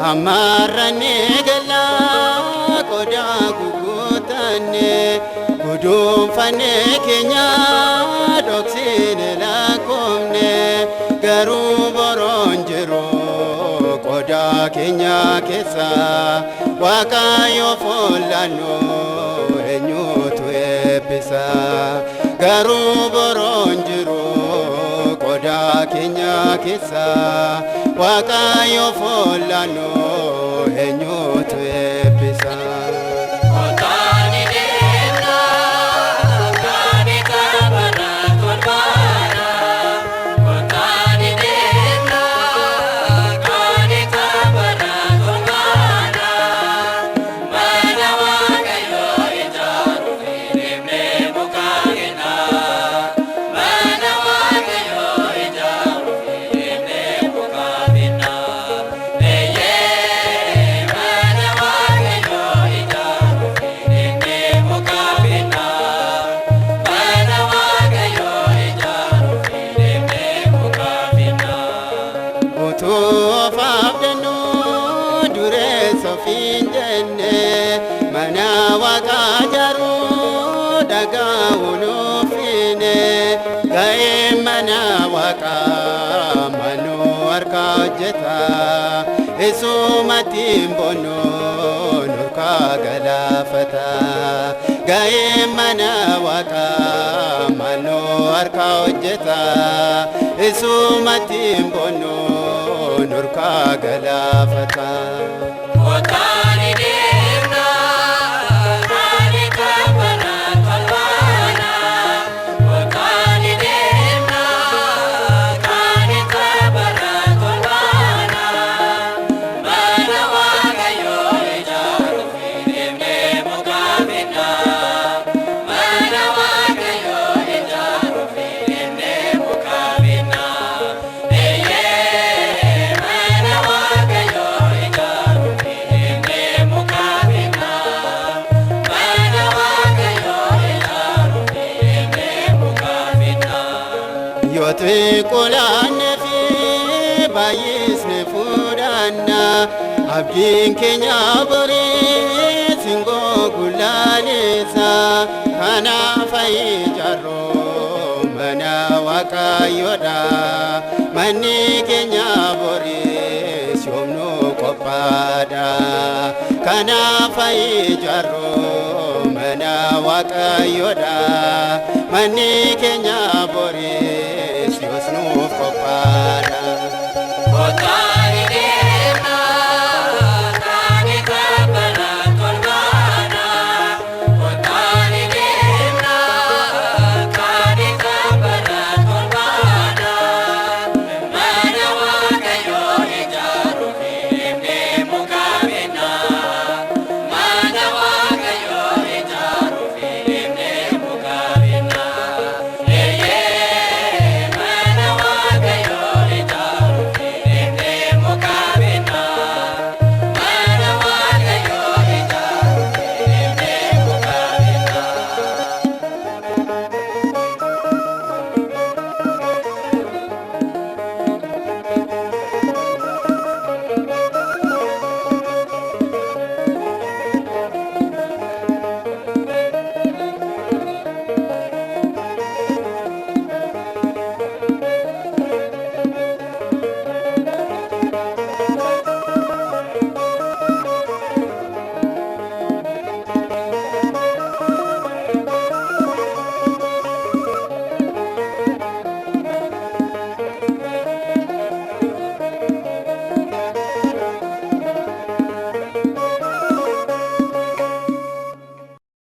Amarrani gala qoda gugutane gudunfane kenya doksine lakomne garu boronjero qoda kenya kesa waqayo folano enyutu episa garu boronjero qoda kenya kesa waqayo folano enyutu episa Mana wakajaru daga unufine gae mana waka manu arka jeta esumati bono nurka galafata gae mana waka manu arka jeta esumati bono nurka galafata Yotwe kolane fi bayis ne fudana abdin kenya bore singo gulalesa kana fai jaro mana wakayoda mani kenya bore somno kopada kana fai jaro mana wakayoda mani kenya bore Siosnu kopada